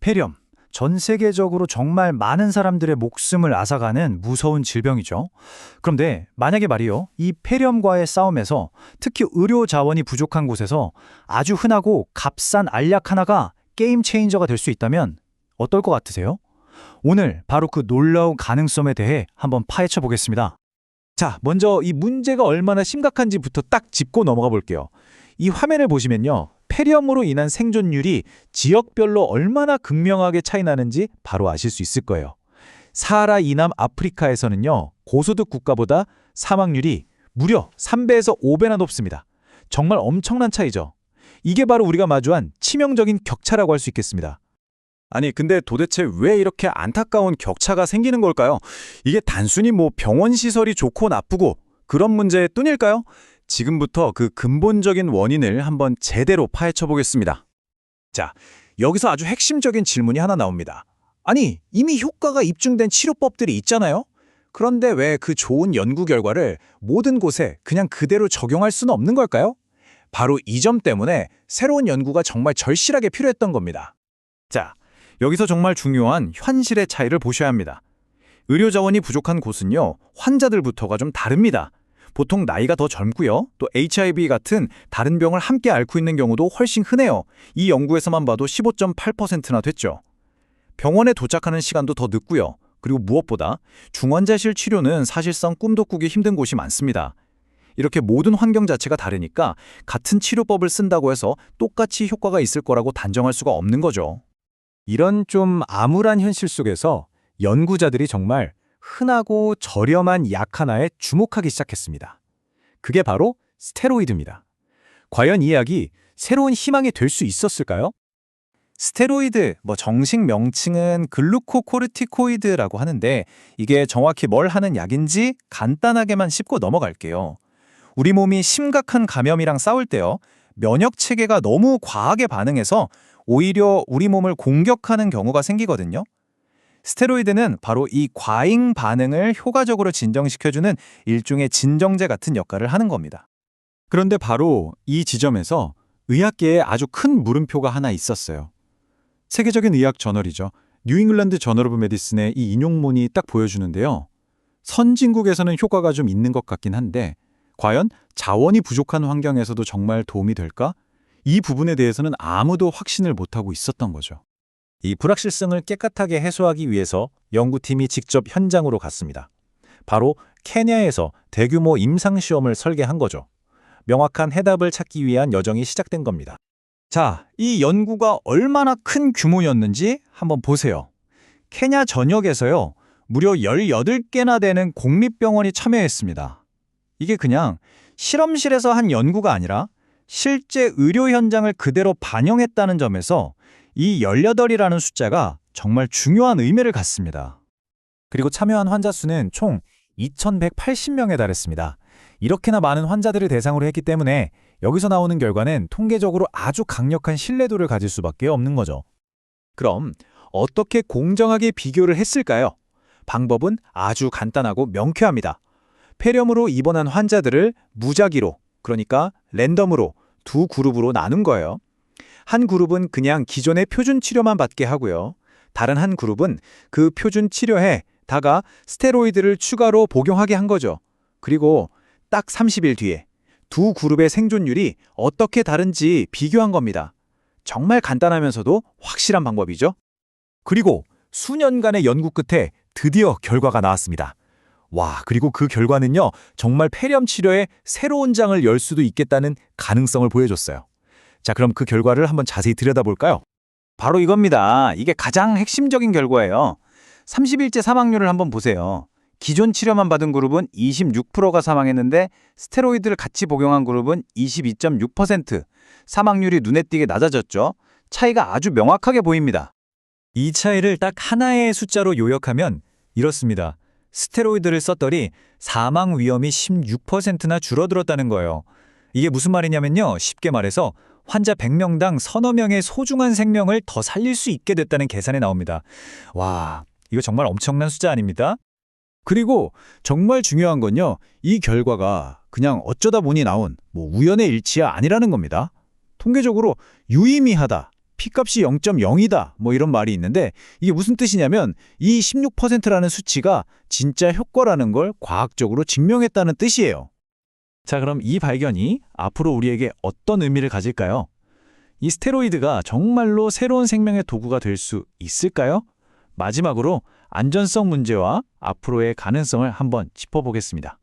폐렴. 전 세계적으로 정말 많은 사람들의 목숨을 앗아가는 무서운 질병이죠. 그런데 만약에 말이요, 이 폐렴과의 싸움에서 특히 의료 자원이 부족한 곳에서 아주 흔하고 값싼 알약 하나가 게임 체인저가 될 수 있다면 어떨 것 같으세요? 오늘 바로 그 놀라운 가능성에 대해 한번 파헤쳐 보겠습니다. 자, 먼저 이 문제가 얼마나 심각한지부터 딱 짚고 넘어가 볼게요. 이 화면을 보시면요. 폐렴으로 인한 생존율이 지역별로 얼마나 극명하게 차이 나는지 바로 아실 수 있을 거예요. 사하라 이남 아프리카에서는요. 고소득 국가보다 사망률이 무려 3배에서 5배나 높습니다. 정말 엄청난 차이죠. 이게 바로 우리가 마주한 치명적인 격차라고 할 수 있겠습니다. 아니, 근데 도대체 왜 이렇게 안타까운 격차가 생기는 걸까요? 이게 단순히 병원 시설이 좋고 나쁘고 그런 문제뿐일까요? 지금부터 그 근본적인 원인을 한번 제대로 파헤쳐 보겠습니다. 자, 여기서 아주 핵심적인 질문이 하나 나옵니다. 아니, 이미 효과가 입증된 치료법들이 있잖아요? 그런데 왜 그 좋은 연구 결과를 모든 곳에 그냥 그대로 적용할 수는 없는 걸까요? 바로 이 점 때문에 새로운 연구가 정말 절실하게 필요했던 겁니다. 자, 여기서 정말 중요한 현실의 차이를 보셔야 합니다. 의료 자원이 부족한 곳은요, 환자들부터가 좀 다릅니다. 보통 나이가 더 젊고요. 또 HIV 같은 다른 병을 함께 앓고 있는 경우도 훨씬 흔해요. 이 연구에서만 봐도 15.8%나 됐죠. 병원에 도착하는 시간도 더 늦고요. 그리고 무엇보다 중환자실 치료는 사실상 꿈도 꾸기 힘든 곳이 많습니다. 이렇게 모든 환경 자체가 다르니까 같은 치료법을 쓴다고 해서 똑같이 효과가 있을 거라고 단정할 수가 없는 거죠. 이런 좀 암울한 현실 속에서 연구자들이 정말 흔하고 저렴한 약 하나에 주목하기 시작했습니다. 그게 바로 스테로이드입니다. 과연 이 약이 새로운 희망이 될 수 있었을까요? 스테로이드, 정식 명칭은 글루코코르티코이드라고 하는데 이게 정확히 뭘 하는 약인지 간단하게만 짚고 넘어갈게요. 우리 몸이 심각한 감염이랑 싸울 때요. 면역 체계가 너무 과하게 반응해서 오히려 우리 몸을 공격하는 경우가 생기거든요. 스테로이드는 바로 이 과잉 반응을 효과적으로 진정시켜주는 일종의 진정제 같은 역할을 하는 겁니다. 그런데 바로 이 지점에서 의학계에 아주 큰 물음표가 하나 있었어요. 세계적인 의학 저널이죠. 뉴잉글랜드 저널 오브 메디슨의 이 인용문이 딱 보여주는데요. 선진국에서는 효과가 좀 있는 것 같긴 한데 과연 자원이 부족한 환경에서도 정말 도움이 될까? 이 부분에 대해서는 아무도 확신을 못하고 있었던 거죠. 이 불확실성을 깨끗하게 해소하기 위해서 연구팀이 직접 현장으로 갔습니다. 바로 케냐에서 대규모 임상시험을 설계한 거죠. 명확한 해답을 찾기 위한 여정이 시작된 겁니다. 자, 이 연구가 얼마나 큰 규모였는지 한번 보세요. 케냐 전역에서요, 무려 18개나 되는 공립병원이 참여했습니다. 이게 그냥 실험실에서 한 연구가 아니라 실제 의료 현장을 그대로 반영했다는 점에서 이 18이라는 숫자가 정말 중요한 의미를 갖습니다. 그리고 참여한 환자 수는 총 2,180명에 달했습니다. 이렇게나 많은 환자들을 대상으로 했기 때문에 여기서 나오는 결과는 통계적으로 아주 강력한 신뢰도를 가질 수밖에 없는 거죠. 그럼 어떻게 공정하게 비교를 했을까요? 방법은 아주 간단하고 명쾌합니다. 폐렴으로 입원한 환자들을 무작위로, 그러니까 랜덤으로 두 그룹으로 나눈 거예요. 한 그룹은 그냥 기존의 표준 치료만 받게 하고요. 다른 한 그룹은 그 표준 치료에다가 스테로이드를 추가로 복용하게 한 거죠. 그리고 딱 30일 뒤에 두 그룹의 생존율이 어떻게 다른지 비교한 겁니다. 정말 간단하면서도 확실한 방법이죠. 그리고 수년간의 연구 끝에 드디어 결과가 나왔습니다. 와, 그리고 그 결과는요, 정말 폐렴 치료의 새로운 장을 열 수도 있겠다는 가능성을 보여줬어요. 자, 그럼 그 결과를 한번 자세히 들여다볼까요? 바로 이겁니다. 이게 가장 핵심적인 결과예요. 30일째 사망률을 한번 보세요. 기존 치료만 받은 그룹은 26%가 사망했는데 스테로이드를 같이 복용한 그룹은 22.6%, 사망률이 눈에 띄게 낮아졌죠. 차이가 아주 명확하게 보입니다. 이 차이를 딱 하나의 숫자로 요약하면 이렇습니다. 스테로이드를 썼더니 사망 위험이 16%나 줄어들었다는 거예요. 이게 무슨 말이냐면요. 쉽게 말해서 환자 100명당 서너 명의 소중한 생명을 더 살릴 수 있게 됐다는 계산이 나옵니다. 와, 이거 정말 엄청난 숫자 아닙니다? 그리고 정말 중요한 건요. 이 결과가 그냥 어쩌다 보니 나온 우연의 일치가 아니라는 겁니다. 통계적으로 유의미하다, P값이 0.0이다 뭐 이런 말이 있는데 이게 무슨 뜻이냐면 이 16%라는 수치가 진짜 효과라는 걸 과학적으로 증명했다는 뜻이에요. 자, 그럼 이 발견이 앞으로 우리에게 어떤 의미를 가질까요? 이 스테로이드가 정말로 새로운 생명의 도구가 될 수 있을까요? 마지막으로 안전성 문제와 앞으로의 가능성을 한번 짚어보겠습니다.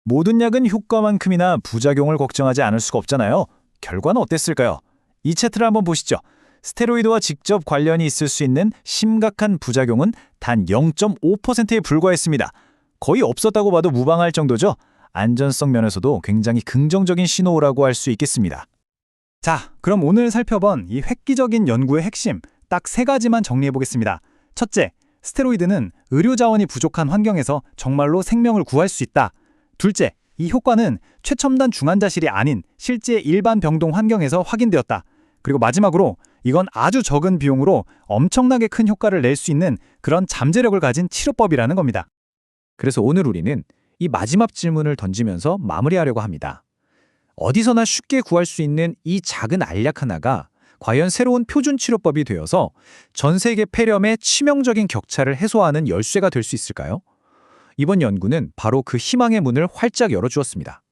모든 약은 효과만큼이나 부작용을 걱정하지 않을 수가 없잖아요. 결과는 어땠을까요? 이 차트를 한번 보시죠. 스테로이드와 직접 관련이 있을 수 있는 심각한 부작용은 단 0.5%에 불과했습니다. 거의 없었다고 봐도 무방할 정도죠. 안전성 면에서도 굉장히 긍정적인 신호라고 할 수 있겠습니다. 자, 그럼 오늘 살펴본 이 획기적인 연구의 핵심 딱 3가지만 정리해 보겠습니다. 첫째, 스테로이드는 의료 자원이 부족한 환경에서 정말로 생명을 구할 수 있다. 둘째, 이 효과는 최첨단 중환자실이 아닌 실제 일반 병동 환경에서 확인되었다. 그리고 마지막으로 이건 아주 적은 비용으로 엄청나게 큰 효과를 낼 수 있는 그런 잠재력을 가진 치료법이라는 겁니다. 그래서 오늘 우리는 이 마지막 질문을 던지면서 마무리하려고 합니다. 어디서나 쉽게 구할 수 있는 이 작은 알약 하나가 과연 새로운 표준 치료법이 되어서 전 세계 폐렴의 치명적인 격차를 해소하는 열쇠가 될 수 있을까요? 이번 연구는 바로 그 희망의 문을 활짝 열어주었습니다.